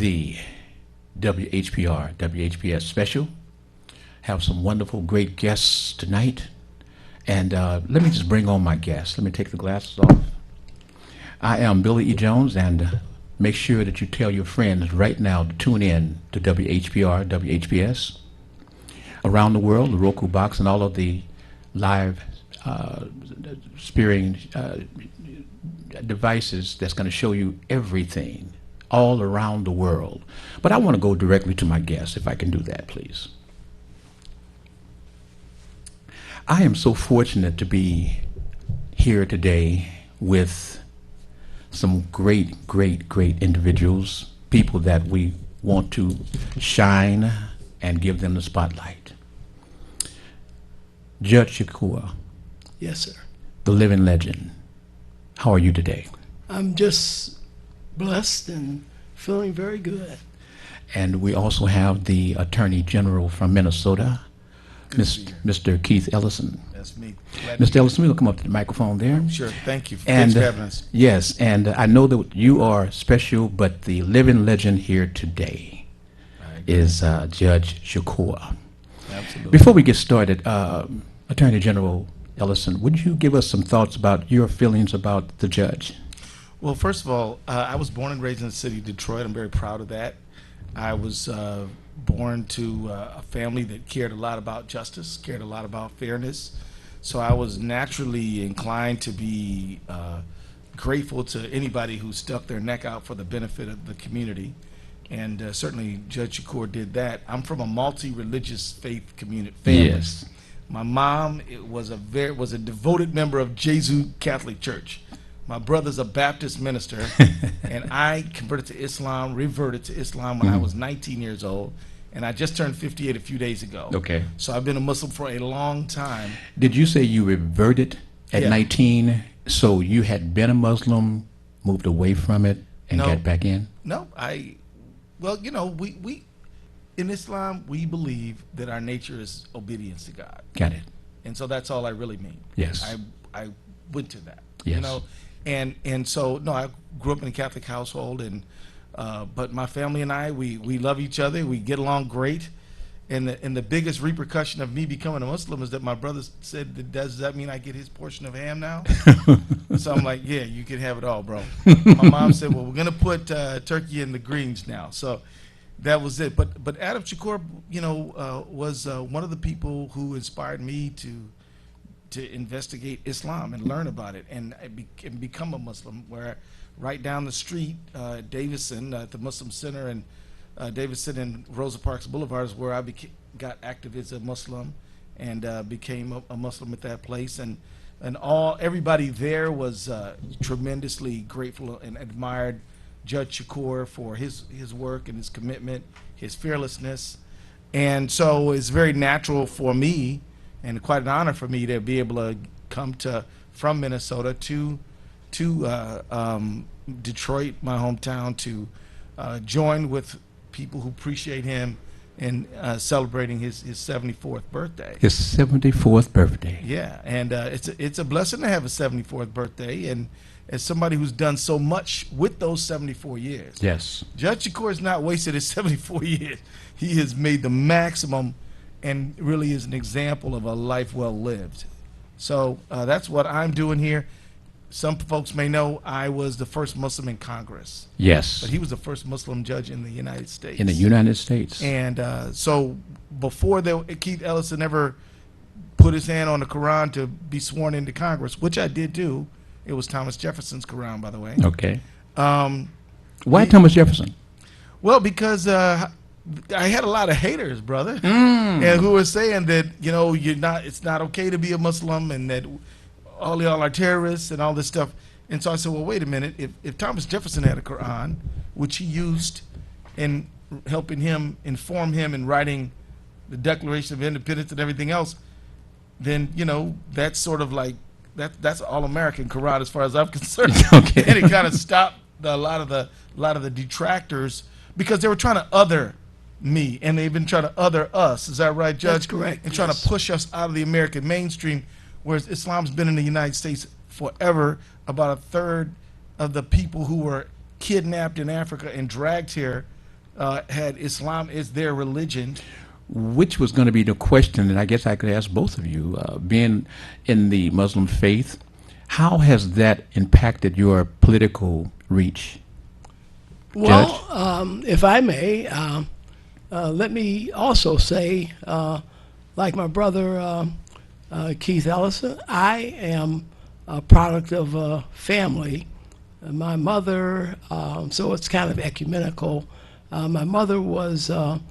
the WHPR, WHPS special. Have some wonderful, great guests tonight. And let me just bring on my guests. Let me take the glasses off. I am Billy E. Jones, and make sure that you tell your friends right now to tune in to WHPR, WHPS. Around the world, the Roku box, and all of the live spearing devices that's going to show you everything all around the world. But I want to go directly to my guests, if I can do that, please. I am so fortunate to be here today with some great individuals, people that we want to shine and give them the spotlight. Judge Shakoor. Yes, sir. The living legend. How are you today? I'm just blessed and feeling very good. And we also have the Attorney General from Minnesota, Mr. Keith Ellison. That's me. Mr. Ellison, we'll come up to the microphone there. Sure, thank you. And, Thanks for having us. Yes, and I know that you are special, but the living legend here today is Judge Shakoor. Absolutely. Before we get started, Attorney General Ellison, would you give us some thoughts about your feelings about the judge? Well, first of all, I was born and raised in the city of Detroit. I'm very proud of that. I was born to a family that cared a lot about justice, cared a lot about fairness. So I was naturally inclined to be grateful to anybody who stuck their neck out for the benefit of the community. And certainly Judge Shakoor did that. I'm from a multi-religious faith community family. Yes. My mom was a devoted member of Jesu Catholic Church. My brother's a Baptist minister, and I converted to Islam, reverted to Islam when I was 19 years old, and I just turned 58 a few days ago. Okay. So I've been a Muslim for a long time. Did you say you reverted at Yeah. 19? So you had been a Muslim, moved away from it, and No. got back in? No, well, you know, we in Islam, we believe that our nature is obedience to God. Got it. And so that's all I really mean. Yes. I went to that. Yes. You know, and so no, I grew up in a Catholic household, and but my family and I, we love each other. We get along great. And the biggest repercussion of me becoming a Muslim is that my brother said, "Does that mean I get his portion of ham now?" So I'm like, "Yeah, you can have it all, bro." My mom said, "Well, we're gonna put turkey in the greens now." So that was it. But Adam Shakoor, you know, was one of the people who inspired me to investigate Islam and learn about it and become a Muslim. Where right down the street, Davison, at the Muslim Center, and Davison and Rosa Parks Boulevard is where I got active as a Muslim and became a Muslim at that place. And everybody there was tremendously grateful and admired Judge Shakoor for his work and his commitment, his fearlessness. And so it's very natural for me and quite an honor for me to be able to come from Minnesota to Detroit, my hometown, to join with people who appreciate him in celebrating his 74th birthday. His 74th birthday. Yeah, and it's a blessing to have a 74th birthday, and as somebody who's done so much with those 74 years. Yes. Judge Shakoor has not wasted his 74 years. He has made the maximum and really is an example of a life well lived. So that's what I'm doing here. Some folks may know I was the first Muslim in Congress. Yes. But he was the first Muslim judge in the United States. In the United States. And so before Keith Ellison ever put his hand on the Quran to be sworn into Congress, which I did do, it was Thomas Jefferson's Quran, by the way. Okay. Why Thomas Jefferson? Well, because I had a lot of haters, brother, and who were saying that, you know, it's not okay to be a Muslim, and that all y'all are terrorists and all this stuff. And so I said, well, wait a minute. If Thomas Jefferson had a Quran, which he used in helping him inform him in writing the Declaration of Independence and everything else, then, you know, that's sort of like that's all-American Quran as far as I'm concerned. Okay. And it kind of stopped a lot of the detractors, because they were trying to other me, and they've been trying to other us. Is that right, Judge? That's correct. And trying to push us out of the American mainstream, whereas Islam's been in the United States forever. About a third of the people who were kidnapped in Africa and dragged here had Islam as their religion. Which was going to be the question, and I guess I could ask both of you, being in the Muslim faith, how has that impacted your political reach? Well, if I may, let me also say, like my brother Keith Ellison, I am a product of a family. My mother, so it's kind of ecumenical. My mother was a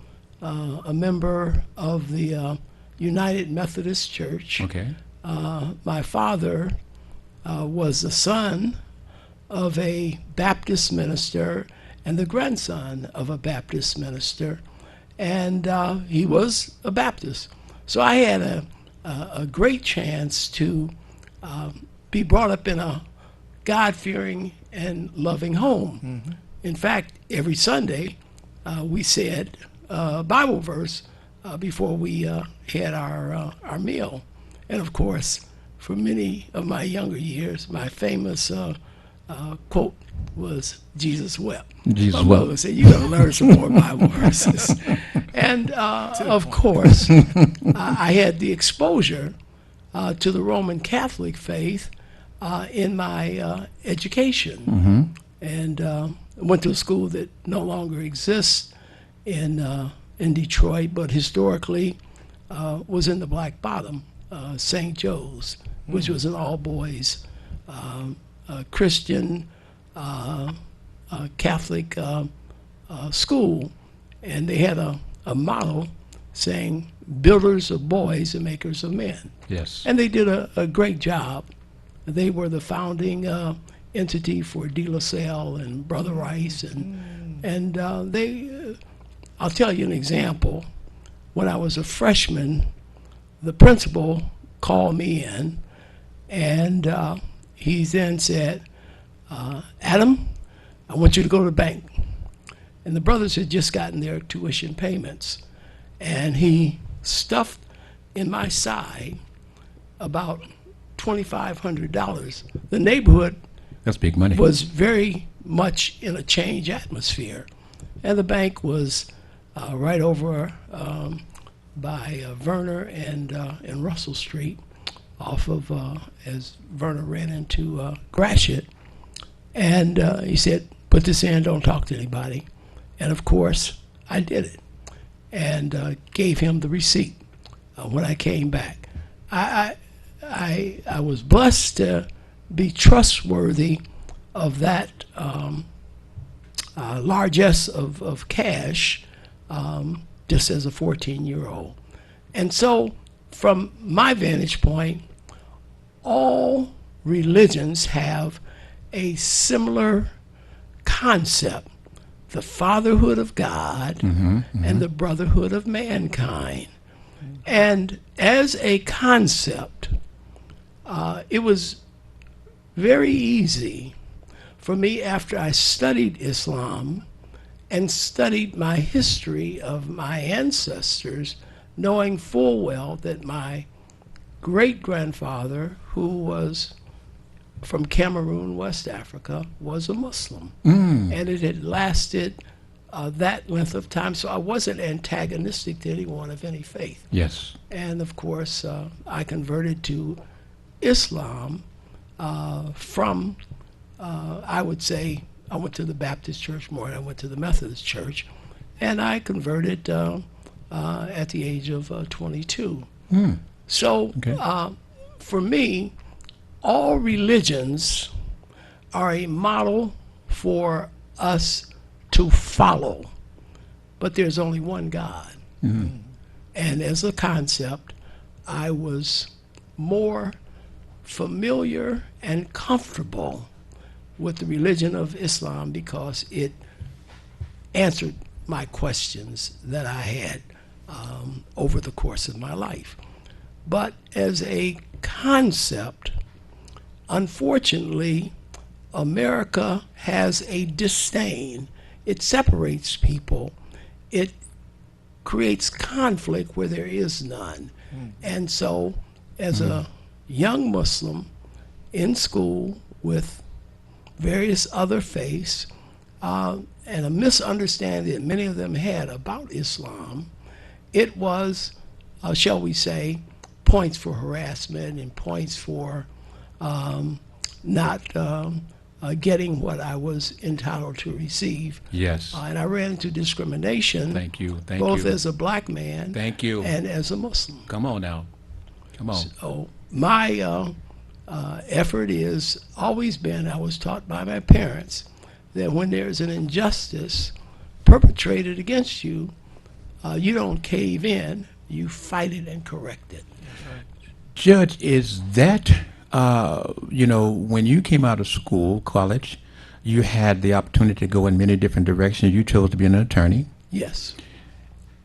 member of the United Methodist Church. Okay. My father was the son of a Baptist minister and the grandson of a Baptist minister, and he was a Baptist. So I had a great chance to be brought up in a God-fearing and loving home. Mm-hmm. In fact, every Sunday we said a Bible verse before we had our meal. And of course, for many of my younger years, my famous quote was, "Jesus wept." Jesus My mother wept. said, "You got to learn some more Bible verses." And of course, I had the exposure to the Roman Catholic faith in my education. Mm-hmm. And went to a school that no longer exists in Detroit, but historically was in the Black Bottom, St. Joe's, which was an all-boys Christian Catholic school. And they had a motto saying, "Builders of boys and makers of men." Yes. And they did a great job. They were the founding entity for De La Salle and Brother Rice, and they. I'll tell you an example. When I was a freshman, the principal called me in, and he then said, "Adam, I want you to go to the bank." And the brothers had just gotten their tuition payments, and he stuffed in my side about $2,500. The neighborhood That's big money. was very much in a change atmosphere, and the bank was right over by Verner and Russell Street, off of as Verner ran into Gratiot. And he said, "Put this in, don't talk to anybody." And of course, I did it, and gave him the receipt when I came back. I was blessed to be trustworthy of that largesse of cash, just as a 14-year-old. And so, from my vantage point, all religions have a similar concept: the fatherhood of God and the brotherhood of mankind. And as a concept, it was very easy for me, after I studied Islam and studied my history of my ancestors, knowing full well that my great-grandfather, who was from Cameroon, West Africa, was a Muslim. And it had lasted that length of time, so I wasn't antagonistic to anyone of any faith. Yes. And of course, I converted to Islam from, I would say, I went to the Baptist church more than I went to the Methodist church, and I converted at the age of 22. So Okay. for me, all religions are a model for us to follow, but there's only one God. And as a concept, I was more familiar and comfortable with the religion of Islam because it answered my questions that I had over the course of my life. But as a concept, unfortunately, America has a disdain. It separates people. It creates conflict where there is none. And so, as a young Muslim in school with various other faiths, and a misunderstanding that many of them had about Islam. It was, shall we say, points for harassment and points for not getting what I was entitled to receive. Yes. And I ran into discrimination. Thank you. Thank both you. as a black man. Thank you. And as a Muslim. Come on now. Come on. So my effort is always been, I was taught by my parents, that when there's an injustice perpetrated against you, you don't cave in, you fight it and correct it. Judge, is that, when you came out of school, college, you had the opportunity to go in many different directions. You chose to be an attorney. Yes.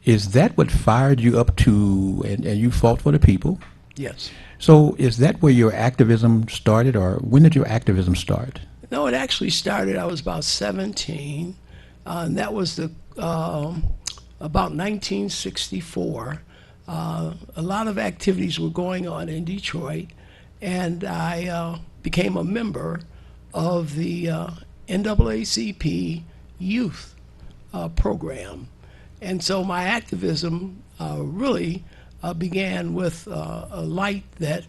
Is that what fired you up to, and you fought for the people? Yes. So is that where your activism started, or when did your activism start? No, it actually started, I was about 17, and that was about 1964. A lot of activities were going on in Detroit, and I became a member of the NAACP youth program. And so my activism really began with a light that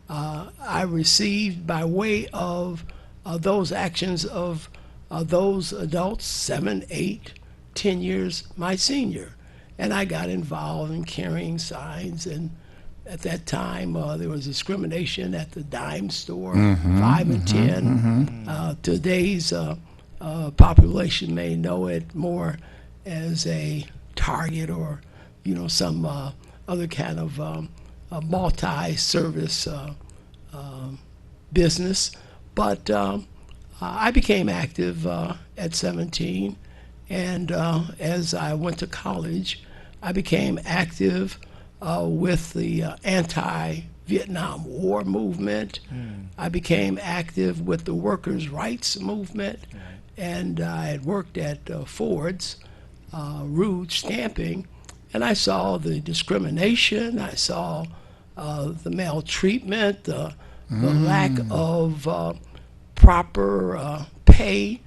I received by way of those actions of those adults, 7, 8, 10 years my senior. And I got involved in carrying signs, and at that time there was discrimination at the dime store, 5 and 10. Today's population may know it more as a Target or some other kind of multi-service business. But I became active at 17, and as I went to college, I became active with the anti-Vietnam War movement. I became active with the workers' rights movement, and I had worked at Ford's, Rouge Stamping, and I saw the discrimination, I saw the maltreatment, the lack of proper pay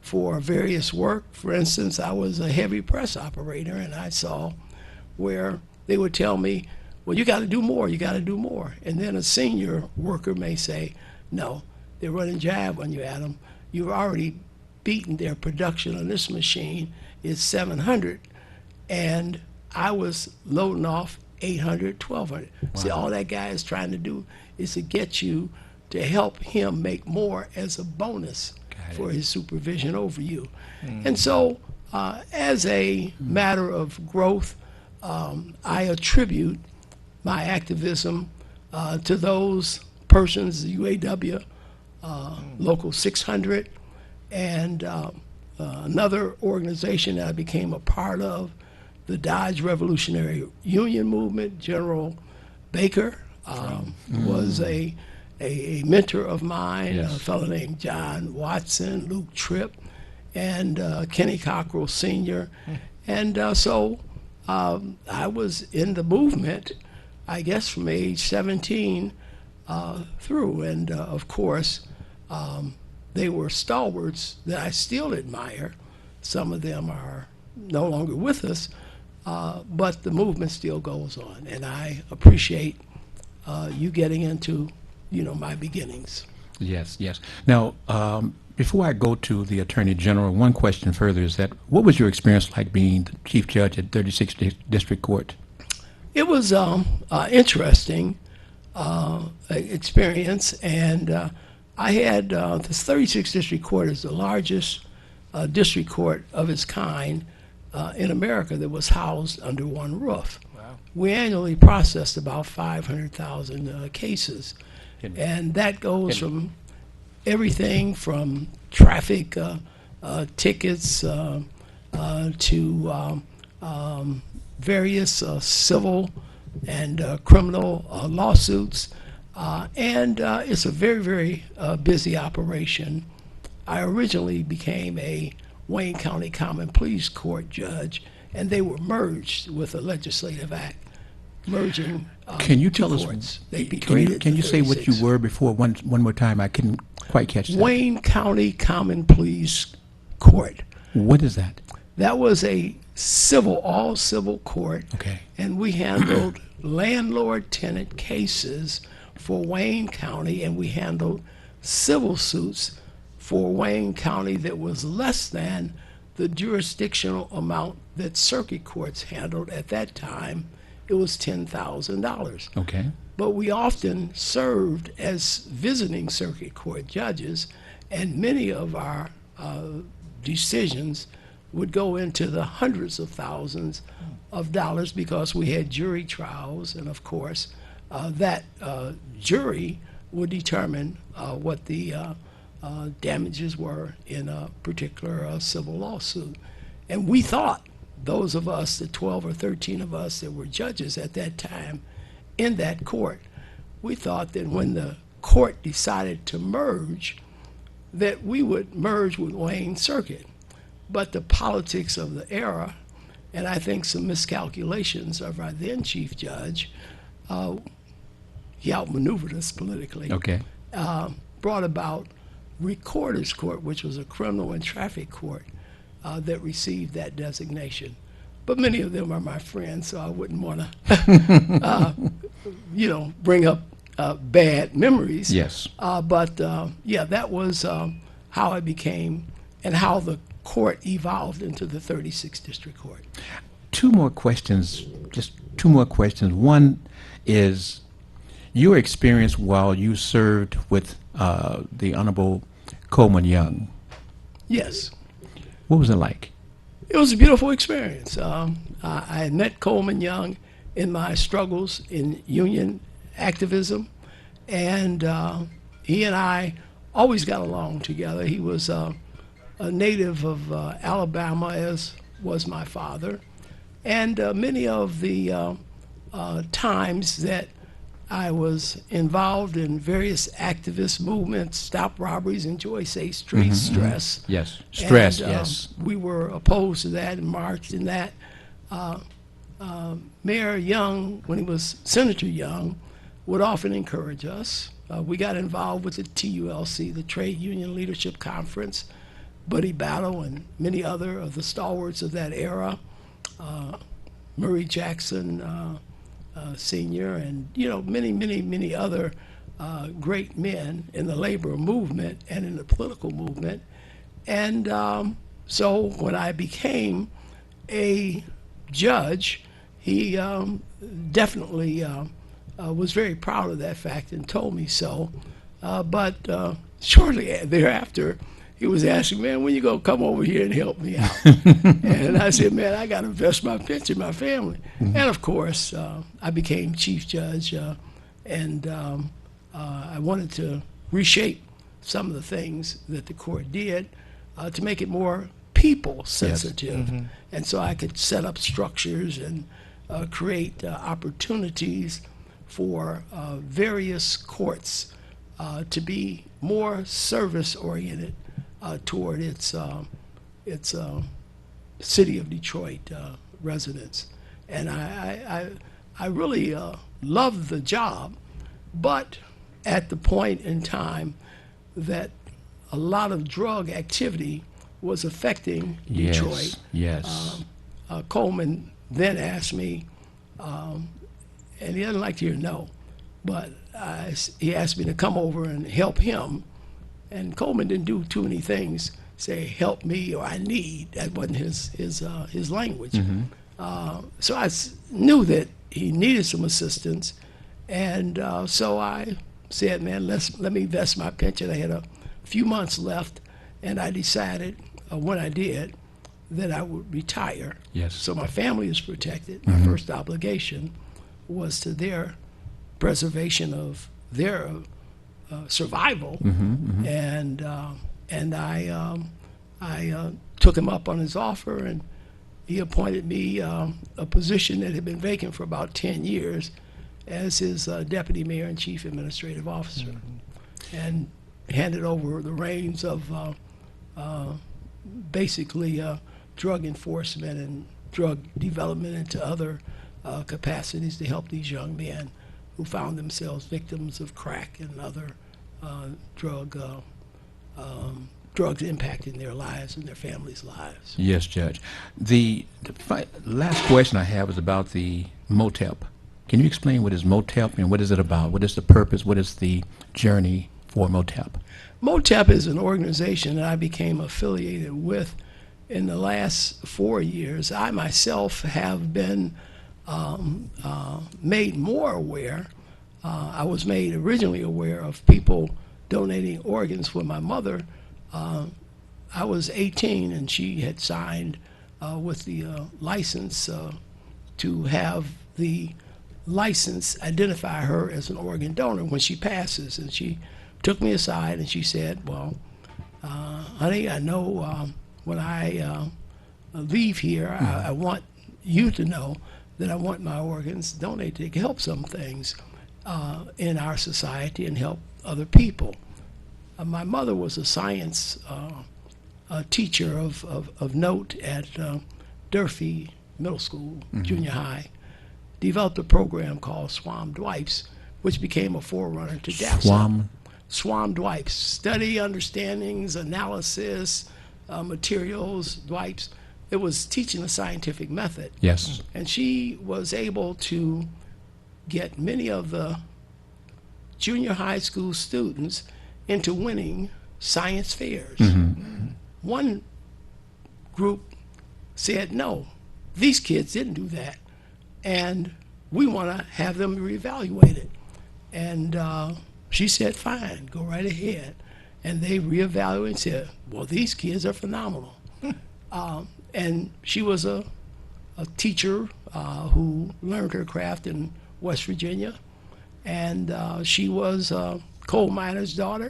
for various work. For instance, I was a heavy press operator, and I saw where they would tell me, well, you got to do more, you got to do more. And then a senior worker may say, no, they're running jive on you, Adam. You've already beaten their production on this machine. It's 700, and I was loading off 800, 1200. Wow. See, all that guy is trying to do is to get you to help him make more as a bonus for his supervision over you. And so, as a matter of growth, I attribute my activism to those persons, the UAW, Local 600, and another organization that I became a part of, the Dodge Revolutionary Union Movement. General Baker was a mentor of mine, a fellow named John Watson, Luke Tripp, and Kenny Cockrell Sr. And so I was in the movement, I guess, from age 17 through. And of course, they were stalwarts that I still admire. Some of them are no longer with us, but the movement still goes on. And I appreciate you getting into my beginnings. Yes, yes. Now, before I go to the Attorney General, one question further is that, what was your experience like being the Chief Judge at 36th District Court? It was interesting experience, and I had, this 36th District Court is the largest district court of its kind in America that was housed under one roof. Wow. We annually processed about 500,000 cases. And that goes from everything from traffic tickets to various civil and criminal lawsuits. And it's a very, very busy operation. I originally became a Wayne County Common Pleas Court judge, and they were merged with a legislative act. Merging can you tell courts. us? They Can you say what you were before one more time? I couldn't quite catch that. Wayne County Common Pleas Court. What is that? That was a all civil court, Okay. and we handled landlord-tenant cases for Wayne County, and we handled civil suits for Wayne County that was less than the jurisdictional amount that circuit courts handled at that time. It was $10,000. Okay. But we often served as visiting circuit court judges, and many of our decisions would go into the hundreds of thousands of dollars because we had jury trials, and of course, that jury would determine what the damages were in a particular civil lawsuit. And we thought, those of us, the 12 or 13 of us that were judges at that time in that court, we thought that when the court decided to merge, that we would merge with Wayne Circuit. But the politics of the era, and I think some miscalculations of our then chief judge, he outmaneuvered us politically, Okay. brought about Recorder's Court, which was a criminal and traffic court that received that designation. But many of them are my friends, so I wouldn't want to, bring up bad memories. Yes. But that was how I became and how the court evolved into the 36th District Court. Two more questions, just two more questions. One is your experience while you served with the Honorable Coleman Young. Yes. What was it like? It was a beautiful experience. I had met Coleman Young in my struggles in union activism, and he and I always got along together. He was a native of Alabama, as was my father, and many of the times that I was involved in various activist movements, stop robberies, and Joy say street stress. Yes. Stress, And, yes. We were opposed to that and marched in that. Mayor Young, when he was Senator Young, would often encourage us. We got involved with the TULC, the Trade Union Leadership Conference, Buddy Battle, and many other of the stalwarts of that era. Murray Jackson Sr., and many other great men in the labor movement and in the political movement. And so when I became a judge, he definitely was very proud of that fact and told me so. But shortly thereafter, he was asking, man, when you gonna come over here and help me out? And I said, man, I gotta invest my pension in my family. And of course, I became chief judge, and I wanted to reshape some of the things that the court did to make it more people sensitive. And so I could set up structures and create opportunities for various courts to be more service oriented toward its city of Detroit residents. And I really loved the job, but at the point in time that a lot of drug activity was affecting Detroit, Yes. Coleman then asked me, and he doesn't like to hear no, but he asked me to come over and help him. And Coleman didn't do too many things, say help me or I need. That wasn't his language. So I knew that he needed some assistance, and so I said, man, let me invest my pension. I had a few months left, and I decided when I did that I would retire. Yes. So my family is protected. My first obligation was to their preservation of their survival, and I took him up on his offer, and he appointed me a position that had been vacant for about 10 years as his deputy mayor and chief administrative officer, and handed over the reins of basically drug enforcement and drug development into other capacities to help these young men who found themselves victims of crack and other drug drugs impacting their lives and their families' lives. Yes, Judge. The last question I have is about the MOTEP. Can you explain what is MOTEP and what is it about? What is the purpose? What is the journey for MOTEP? MOTEP is an organization that I became affiliated with in the last 4 years. I myself have been made more aware. I was made originally aware of people donating organs when my mother, I was 18 and she had signed with the license to have the license identify her as an organ donor when she passes. And she took me aside and she said, well, honey, I know when I leave here, I want you to know that I want my organs donated to help some things in our society and help other people. My mother was a science teacher of note at Durfee Middle School, junior high, developed a program called SWAM Dwipes, which became a forerunner to DAPSA. SWAM Dwipes, study, understandings, analysis, materials, Dwipes. It was teaching a scientific method. Yes. And she was able to get many of the junior high school students into winning science fairs. One group said, no, these kids didn't do that, and we want to have them reevaluated. And she said, fine, go right ahead. And they reevaluated and said, well, these kids are phenomenal. And she was a teacher who learned her craft in West Virginia. And she was a coal miner's daughter.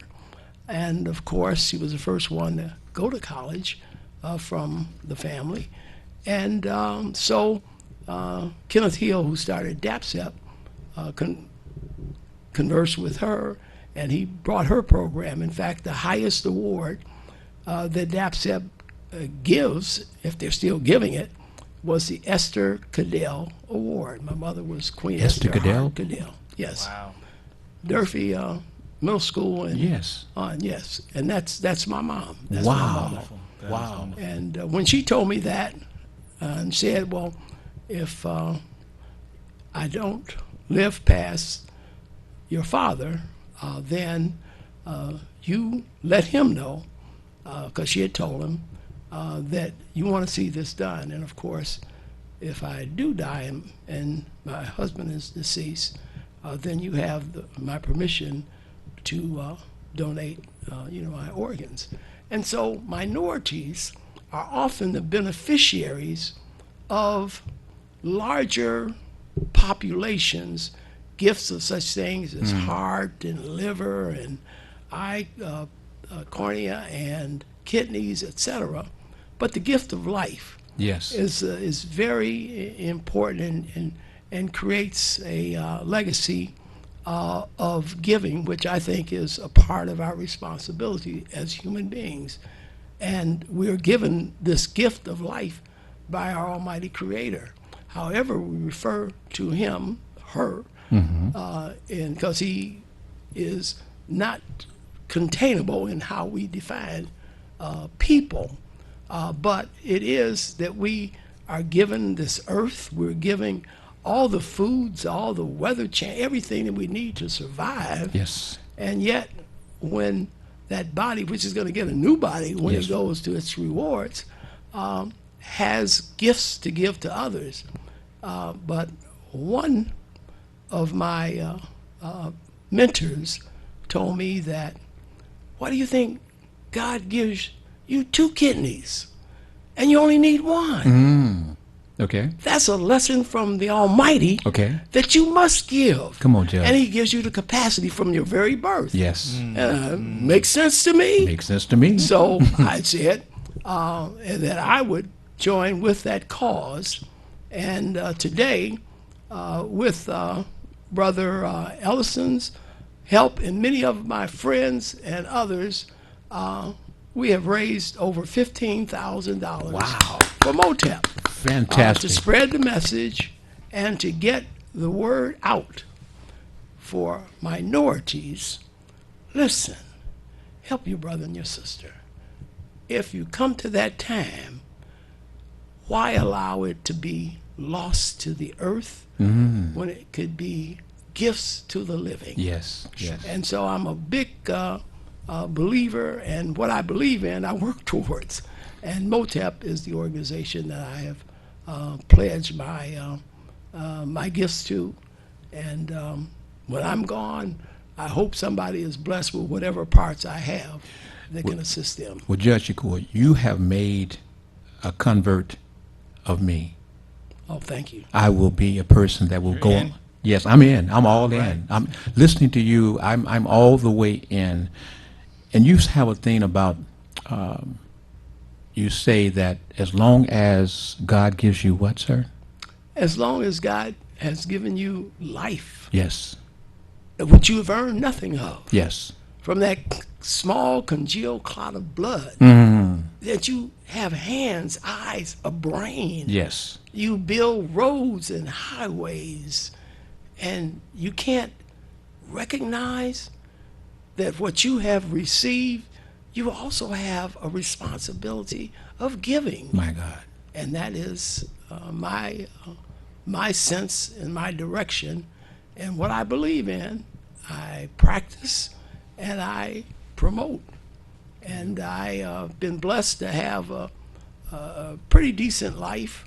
And of course, she was the first one to go to college from the family. And so Kenneth Hill, who started DAPSEP, conversed with her, and he brought her program. In fact, the highest award that DAPSEP gives, if they're still giving it, was the Esther Cadell Award. My mother was Queen Esther Cadell? Cadell, yes. Wow. Durfee Middle School. And, Yes. yes, and that's my mom. That's Wow. my mama. Wonderful. That is Wow. wonderful. And when she told me that and said, well, if I don't live past your father, then you let him know, because she had told him, that you want to see this done. And of course, if I do die and my husband is deceased, then you have my permission to donate, my organs. And so minorities are often the beneficiaries of larger populations, gifts of such things as heart and liver and eye, cornea and kidneys, etc. But the gift of life Yes. is very important and creates a legacy of giving, which I think is a part of our responsibility as human beings. And we're given this gift of life by our Almighty Creator. However, we refer to him, her, and because he is not containable in how we define people, but it is that we are given this earth, we're giving all the foods, all the weather change, everything that we need to survive. Yes. And yet, when that body, which is going to get a new body when Yes. it goes to its rewards, has gifts to give to others. But one of my mentors told me that, why do you think God gives you 2 kidneys and you only need one? Okay. That's a lesson from the Almighty Okay. that you must give. Come on, Judge. And he gives you the capacity from your very birth. Yes. Makes sense to me. Makes sense to me. So I said that I would join with that cause. And today, with Brother Ellison's help and many of my friends and others, we have raised over $15,000 Wow. for MOTEP. Fantastic. To spread the message and to get the word out for minorities. Listen, help your brother and your sister. if you come to that time, why allow it to be lost to the earth when it could be gifts to the living? Yes, yes. And so I'm a big believer, and what I believe in, I work towards. And MOTEP is the organization that I have pledged my gifts to. And when I'm gone, I hope somebody is blessed with whatever parts I have that can assist them. Well, Judge Shakoor, you have made a convert of me. Oh, thank you. I will be a person that will You're go in? Yes, I'm in. I'm all Right. in. I'm listening to you. I'm all the way in. And you have a thing about you say that as long as God gives you what, sir? As long as God has given you life, Yes. which you have earned nothing of, Yes. from that small congealed clot of blood, that you have hands, eyes, a brain. Yes. You build roads and highways, and you can't recognize that what you have received, you also have a responsibility of giving. My God. And that is my sense and my direction, and what I believe in, I practice and I promote. And I've been blessed to have a pretty decent life,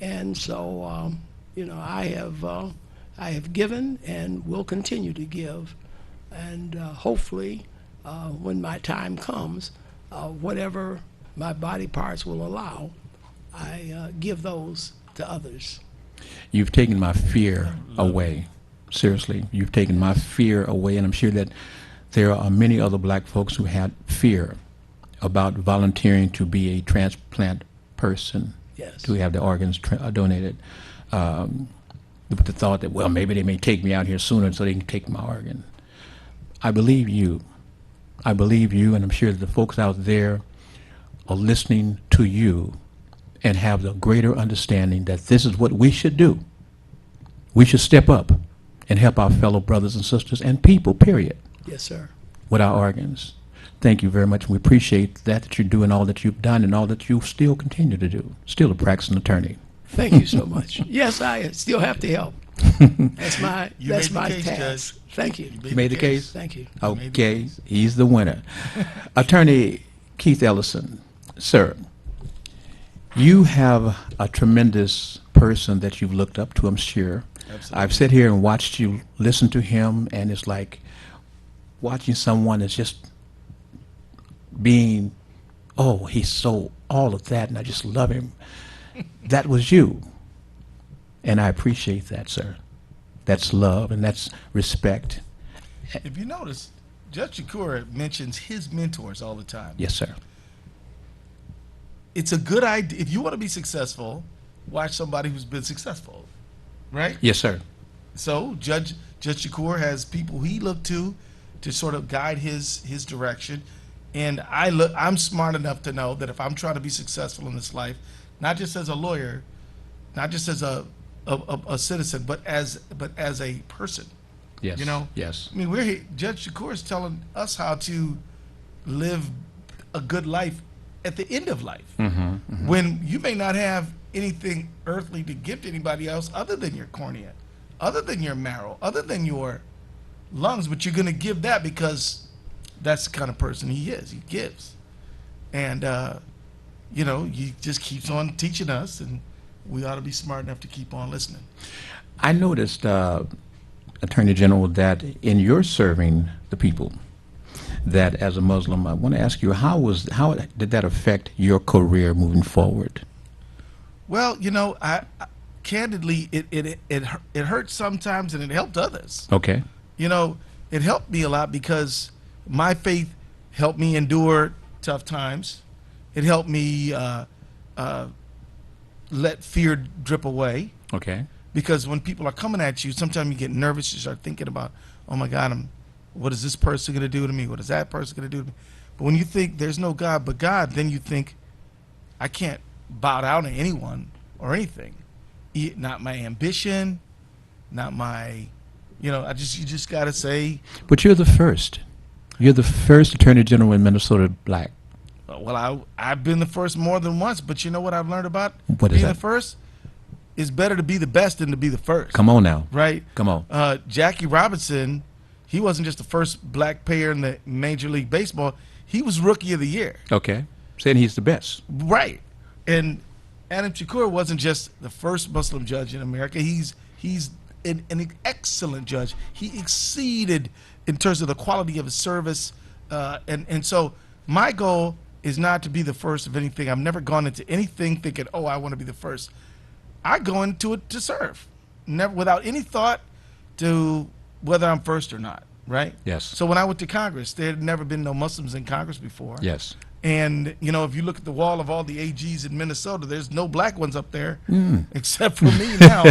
and so I have given and will continue to give, and hopefully, when my time comes, whatever my body parts will allow, I give those to others. You've taken my fear away. Seriously, you've taken my fear away, and I'm sure that there are many other black folks who had fear about volunteering to be a transplant person, Yes. to have their organs donated, with the thought that, well, maybe they may take me out here sooner so they can take my organ. I believe you. I believe you, and I'm sure that the folks out there are listening to you and have the greater understanding that this is what we should do. We should step up and help our fellow brothers and sisters and people, period, Yes, sir. with our organs. Thank you very much. We appreciate that you're doing all that you've done and all that you still continue to do. Still a practicing attorney. Thank you so much. Yes, I still have to help. That's my You that's made the my case, task. Judge. Thank you. You made the case? Thank you. made the Okay, case. he's the winner. Attorney Keith Ellison, sir, you have a tremendous person that you've looked up to, I'm sure. Absolutely. I've sat here and watched you listen to him, and it's like watching someone that's just being, oh, he's so all of that, and I just love him. That was you. And I appreciate that, sir. That's love, and that's respect. If you notice, Judge Shakoor mentions his mentors all the time. Yes, sir. It's a good idea. If you want to be successful, watch somebody who's been successful, right? Yes, sir. So Judge Shakoor has people he looked to sort of guide his direction. And I'm smart enough to know that if I'm trying to be successful in this life, not just as a lawyer, not just as a citizen, but as a person. Yes. You know? Yes. I mean, we're here, Judge Shakoor is telling us how to live a good life at the end of life, when you may not have anything earthly to give to anybody else other than your cornea, other than your marrow, other than your lungs, but you're going to give that because that's the kind of person he is. He gives. And, he just keeps on teaching us, and we ought to be smart enough to keep on listening. I noticed, Attorney General, that in your serving the people, that as a Muslim, I want to ask you, how did that affect your career moving forward? Well, I candidly, it hurt sometimes, and it helped others. Okay. It helped me a lot because my faith helped me endure tough times. It helped me let fear drip away. Okay. Because when people are coming at you, sometimes you get nervous. You start thinking about, oh my God, what is this person going to do to me? What is that person going to do to me? But when you think there's no God but God, then you think, I can't bow down to anyone or anything. Not my ambition, not my, you just got to say. But you're the first. You're the first Attorney General in Minnesota black. Well, I've been the first more than once, but you know what I've learned about What is being that? the first? It's better to be the best than to be the first. Come on now. Right? Come on. Jackie Robinson, he wasn't just the first black player in the Major League Baseball. He was Rookie of the Year. Okay. Saying he's the best. Right. And Adam Shakoor wasn't just the first Muslim judge in America. He's an excellent judge. He exceeded in terms of the quality of his service. And so my goal is not to be the first of anything. I've never gone into anything thinking, oh, I want to be the first. I go into it to serve, never without any thought to whether I'm first or not, right? Yes. So when I went to Congress, there had never been no Muslims in Congress before. Yes. And, you know, if you look at the wall of all the AGs in Minnesota, there's no black ones up there except for me now.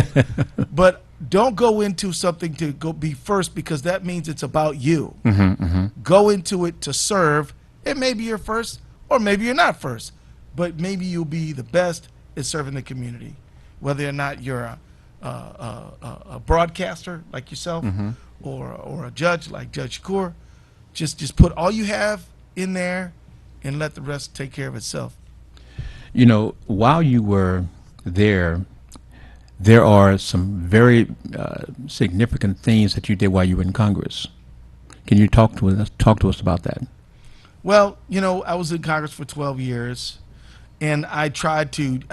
But don't go into something to go be first because that means it's about you. Go into it to serve. And maybe you're first or maybe you're not first, but maybe you'll be the best at serving the community, whether or not you're a broadcaster like yourself or a judge like Judge Shakoor. Just put all you have in there and let the rest take care of itself. You know, while you were there, there are some very significant things that you did while you were in Congress. Can you talk to us about that? Well, you know, I was in Congress for 12 years, and I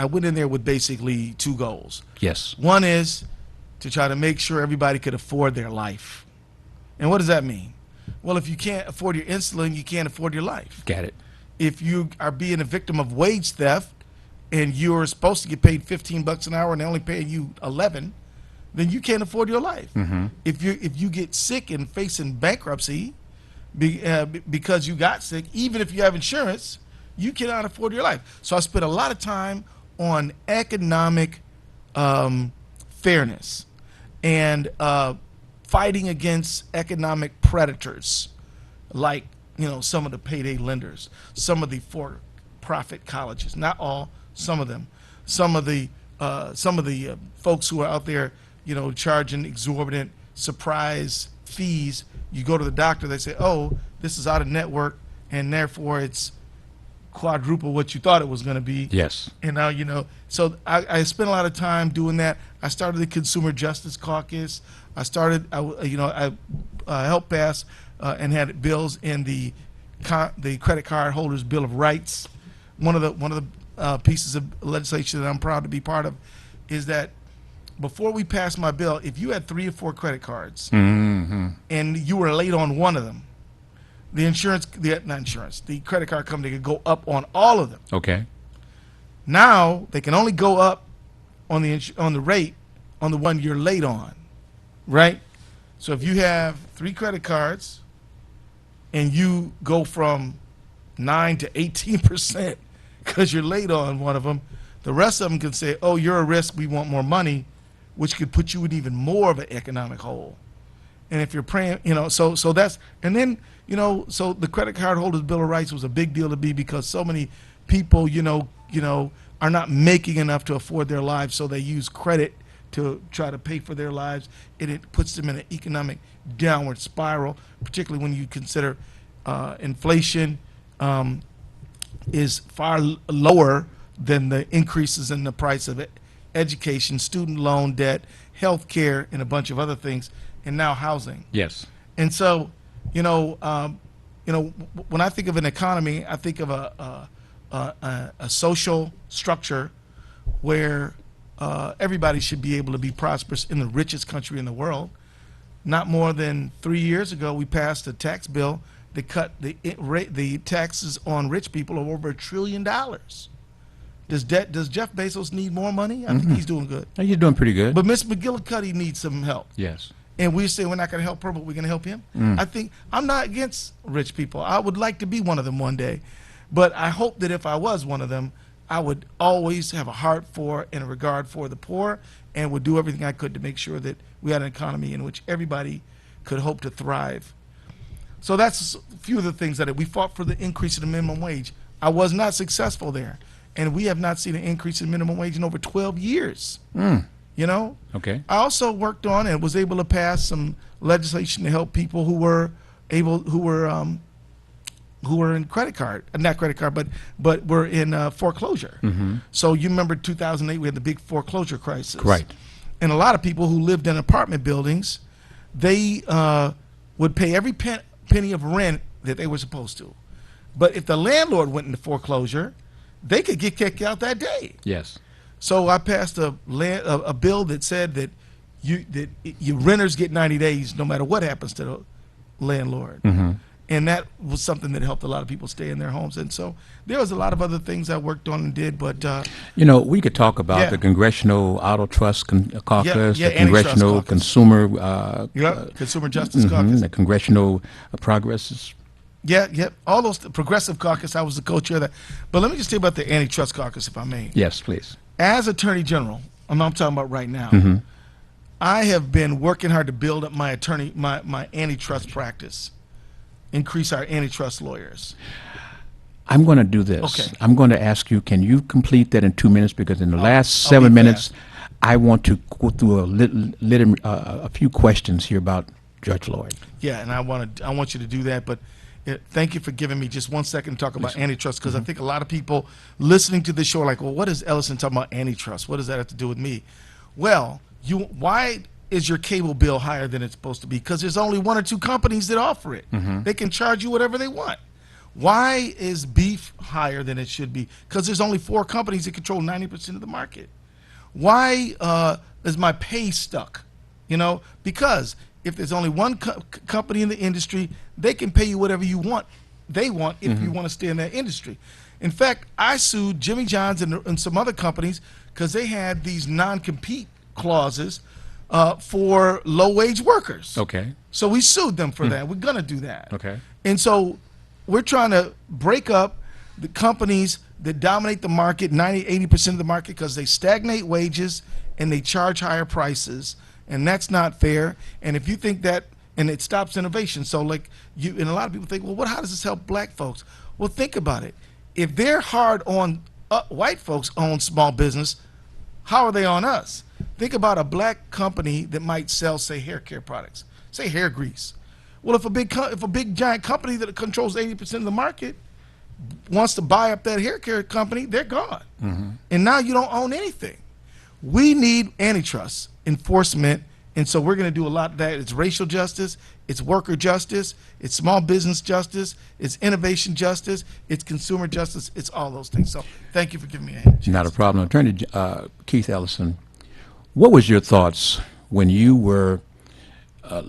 went in there with basically two goals. Yes. One is to try to make sure everybody could afford their life. And what does that mean? Well, if you can't afford your insulin, you can't afford your life. Got it. If you are being a victim of wage theft and you're supposed to get paid $15 an hour and they're only paying you 11, then you can't afford your life. If you get sick and facing bankruptcy because you got sick, even if you have insurance, you cannot afford your life. So I spent a lot of time on economic fairness and fighting against economic predators like, you know, some of the payday lenders, some of the for-profit colleges, not all, some of them, some of the folks who are out there, you know, charging exorbitant surprise fees. You go to the doctor, they say, oh, this is out of network, and therefore it's quadruple what you thought it was going to be. Yes. And now, you know, so I spent a lot of time doing that. I started the Consumer Justice Caucus. I helped pass and had bills in the Credit Card Holders Bill of Rights. One of the pieces of legislation that I'm proud to be part of is that before we passed my bill, if you had 3 or 4 credit cards and you were late on one of them, the credit card company could go up on all of them. Okay. Now they can only go up on the rate on the one you're late on, right? So if you have 3 credit cards and you go from 9 to 18% because you're late on one of them, the rest of them can say, "Oh, you're a risk. We want more money," which could put you in even more of an economic hole. And if you're praying, you know, so that's, and then, you know, so the Credit Card Holders Bill of Rights was a big deal to me because so many people, you know, are not making enough to afford their lives, so they use credit to try to pay for their lives, and it puts them in an economic downward spiral, particularly when you consider inflation is far lower than the increases in the price of education, student loan debt, health care, and a bunch of other things, and now housing. Yes. And so, you know, when I think of an economy, I think of a social structure where everybody should be able to be prosperous in the richest country in the world. Not more than 3 years ago, we passed a tax bill that cut the taxes on rich people of over $1 trillion. Does Jeff Bezos need more money? I think he's doing good. You're doing pretty good. But Miss McGillicuddy needs some help. Yes. And we say we're not going to help her, but we're going to help him. I think I'm not against rich people. I would like to be one of them one day. But I hope that if I was one of them, I would always have a heart for and a regard for the poor and would do everything I could to make sure that we had an economy in which everybody could hope to thrive. So that's a few of the things that we fought for the increase in the minimum wage. I was not successful there. And we have not seen an increase in minimum wage in over 12 years. You know? Okay. I also worked on and was able to pass some legislation to help people who were who were in not credit card, but were in foreclosure. So you remember 2008, we had the big foreclosure crisis. Right. And a lot of people who lived in apartment buildings, they would pay every penny of rent that they were supposed to. But if the landlord went into foreclosure, they could get kicked out that day. Yes. So I passed a bill that said that your renters get 90 days no matter what happens to the landlord. And that was something that helped a lot of people stay in their homes. And so there was a lot of other things I worked on and did, but You know, we could talk about Yeah. the Congressional Auto Trust Caucus, yeah, the Antitrust Congressional Caucus. Consumer Consumer Justice Caucus. the Congressional Progress. Yeah, all those Progressive Caucus. I was the co-chair of that. But let me just tell you about the Antitrust Caucus, if I may. Yes, please. As Attorney General, I'm talking about right now. I have been working hard to build up my antitrust practice, increase our antitrust lawyers. I'm going to do this. Okay. I'm going to ask you, can you complete that in 2 minutes? Because in the last I'll 7 be minutes, fast. I want to go through a few questions here about Judge Floyd. Yeah, and I want you to do that. But thank you for giving me just 1 second to talk about antitrust, because I think a lot of people listening to this show are like, well, what is Ellison talking about antitrust? What does that have to do with me? Well, why is your cable bill higher than it's supposed to be? Because there's only 1 or 2 companies that offer it. They can charge you whatever they want. Why is beef higher than it should be? Because there's only 4 companies that control 90% of the market. Why is my pay stuck? You know, because if there's only 1 company in the industry, they can pay you whatever they want if you want to stay in that industry. In fact, I sued Jimmy John's and some other companies because they had these non-compete clauses for low-wage workers. Okay. So we sued them for that. We're going to do that. Okay. And so we're trying to break up the companies that dominate the market, 90-80% of the market, because they stagnate wages and they charge higher prices, and that's not fair. And if you think that, and it stops innovation. So like and a lot of people think, well, how does this help black folks? Well, think about it. If they're hard on white folks own small business, how are they on us? Think about a black company that might sell, say, hair care products, say hair grease. Well, if a big giant company that controls 80% of the market wants to buy up that hair care company, they're gone. And now you don't own anything. We need antitrust enforcement, and so we're going to do a lot of that. It's racial justice, it's worker justice, it's small business justice, it's innovation justice, it's consumer justice, it's all those things. So thank you for giving me a chance. Not a problem. Attorney Keith Ellison, what was your thoughts when you were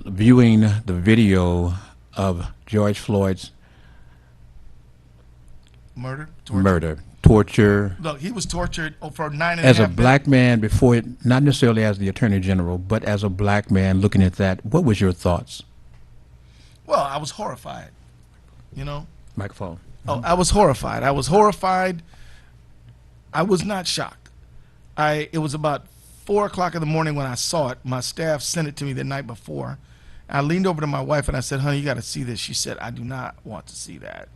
viewing the video of George Floyd's Murder? torture, Look, he was tortured for 9.5 as a minutes. black man before it, not necessarily as the Attorney General, but as a black man looking at that, what was your thoughts? Well, I was horrified, you know. Microphone. Oh, I was horrified. I was not shocked. It was about 4 o'clock in the morning when I saw it. My staff sent it to me the night before. I leaned over to my wife and I said, honey, you got to see this. She said, I do not want to see that.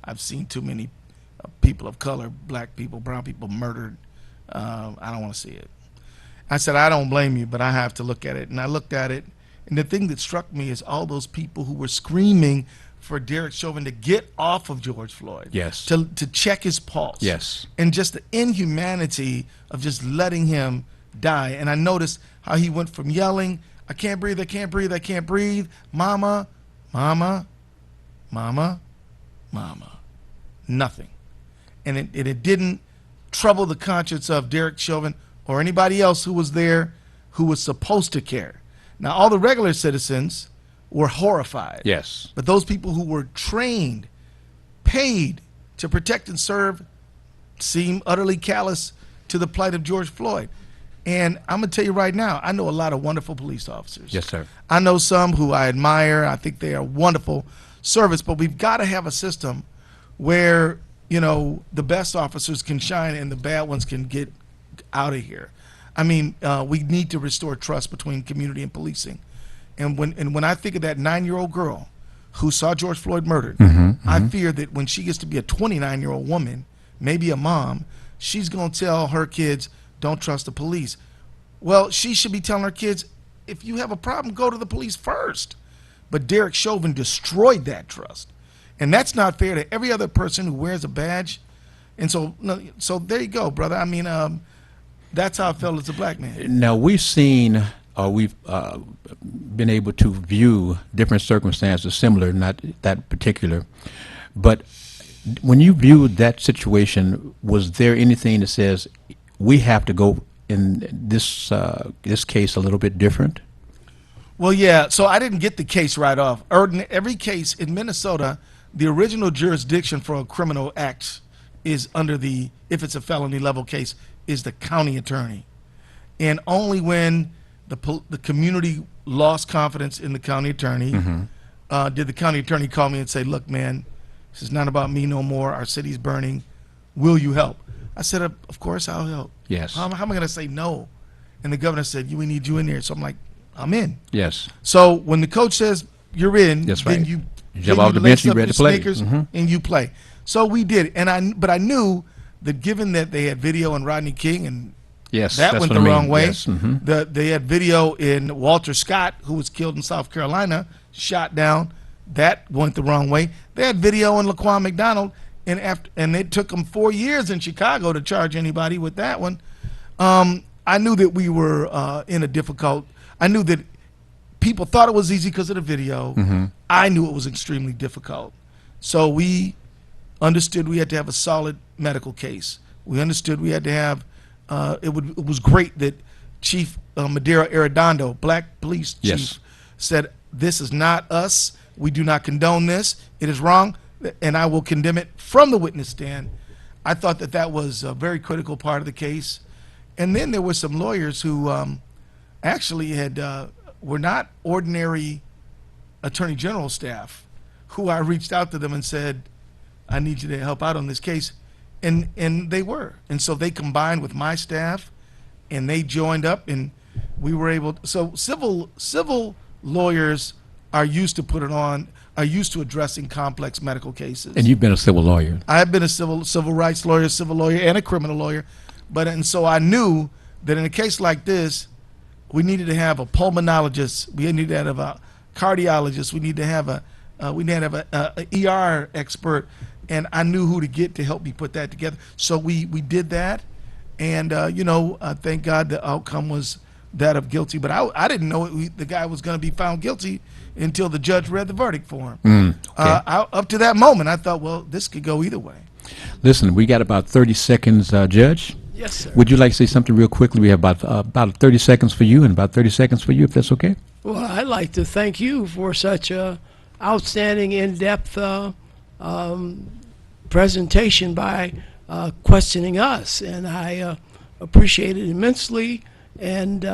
I've seen too many people of color, black people, brown people murdered. I don't want to see it. I said, I don't blame you, but I have to look at it. And I looked at it, and the thing that struck me is all those people who were screaming for Derek Chauvin to get off of George Floyd. Yes. To check his pulse. Yes. And just the inhumanity of just letting him die. And I noticed how he went from yelling, I can't breathe, I can't breathe, I can't breathe, mama, mama, mama, mama. Nothing. And it didn't trouble the conscience of Derek Chauvin or anybody else who was there who was supposed to care. Now, all the regular citizens were horrified. Yes. But those people who were trained, paid to protect and serve, seem utterly callous to the plight of George Floyd. And I'm going to tell you right now, I know a lot of wonderful police officers. Yes, sir. I know some who I admire. I think they are wonderful service, but we've got to have a system where, you know, the best officers can shine and the bad ones can get out of here. I mean, we need to restore trust between community and policing. And when I think of that 9-year-old girl who saw George Floyd murdered, I fear that when she gets to be a 29-year-old woman, maybe a mom, she's going to tell her kids, don't trust the police. Well, she should be telling her kids, if you have a problem, go to the police first. But Derek Chauvin destroyed that trust. And that's not fair to every other person who wears a badge. And so, no, so there you go, brother. I mean, that's how I felt as a black man. Now, we've seen, or we've been able to view different circumstances similar, not that particular. But when you viewed that situation, was there anything that says we have to go in this case a little bit different? Well, yeah, so I didn't get the case right off. Every case in Minnesota, the original jurisdiction for a criminal act is under the, if it's a felony level case, is the county attorney. And only when the community lost confidence in the county attorney did the county attorney call me and say, look, man, this is not about me no more. Our city's burning. Will you help? I said, of course I'll help. Yes. How am I going to say no? And the governor said, we need you in there. So I'm like, I'm in. Yes. So when the coach says you're in, That's then right. you jump off the bench, you ready to play. and you play. So we did, but I knew that given that they had video on Rodney King, and Yes, that that's went what the I mean. wrong way. Yes. They had video in Walter Scott, who was killed in South Carolina, shot down. That went the wrong way. They had video in Laquan McDonald, and it took them 4 years in Chicago to charge anybody with that one. I knew that we were in a difficult. I knew that people thought it was easy because of the video. I knew it was extremely difficult. So we understood we had to have a solid medical case. We understood we had to have. It was great that Chief Madera Arredondo, black police chief, Yes. said, "This is not us. We do not condone this. It is wrong, and I will condemn it from the witness stand." I thought that was a very critical part of the case. And then there were some lawyers who actually were not ordinary attorney general staff, who I reached out to them and said, I need you to help out on this case. And they were. And so they combined with my staff, and they joined up, and we were able to. So civil lawyers are used to addressing complex medical cases. And you've been a civil lawyer. I've been a civil rights lawyer, civil lawyer, and a criminal lawyer. And so I knew that in a case like this, we needed to have a pulmonologist, we needed to have a cardiologist, we need to have a ER expert, and I knew who to get to help me put that together. So we did that, and thank God the outcome was that of guilty. But I didn't know the guy was going to be found guilty until the judge read the verdict for him. Okay. Up to that moment, I thought, well, this could go either way. Listen, we got about 30 seconds, Judge. Yes, sir. Would you like to say something real quickly? We have about 30 seconds for you and about 30 seconds for you, if that's okay. Well, I'd like to thank you for such a outstanding, in-depth presentation by questioning us, and I appreciate it immensely. And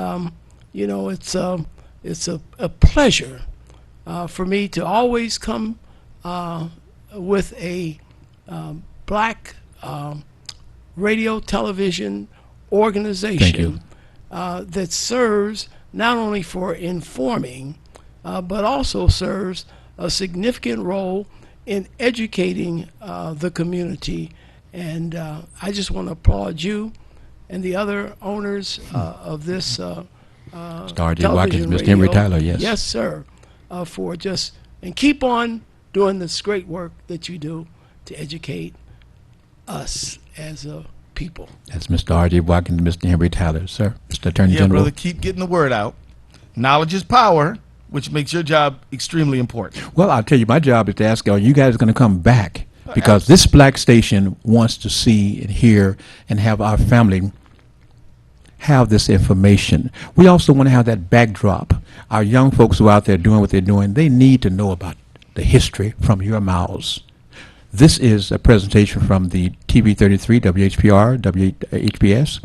it's a pleasure for me to always come with a black radio television organization that serves not only for informing, but also serves a significant role in educating the community. And I just want to applaud you and the other owners of this Star J. Watkins, television Mr. Henry radio. Tyler, yes. Yes, sir. And keep on doing this great work that you do to educate us as a people. That's Mr. R.J. Watkins, Mr. Henry Tyler, sir. Mr. Attorney Yeah, General. brother, keep getting the word out. Knowledge is power, which makes your job extremely important. Well, I'll tell you, my job is to ask, are you guys going to come back? Because this black station wants to see and hear and have our family have this information. We also want to have that backdrop. Our young folks who are out there doing what they're doing, they need to know about the history from your mouths. This is a presentation from the TV 33, WHPR, WHPS.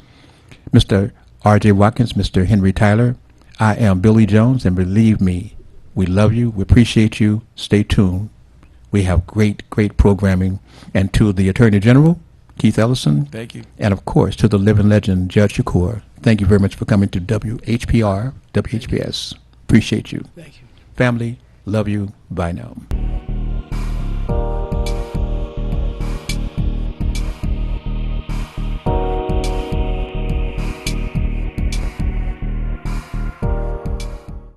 Mr. R.J. Watkins, Mr. Henry Tyler. I am Billy Jones, and believe me, we love you, we appreciate you. Stay tuned. We have great, great programming. And to the Attorney General, Keith Ellison. Thank you. And of course, to the living legend, Judge Shakoor. Thank you very much for coming to WHPR, WHPS. Appreciate you. Thank you. Family, love you. Bye now.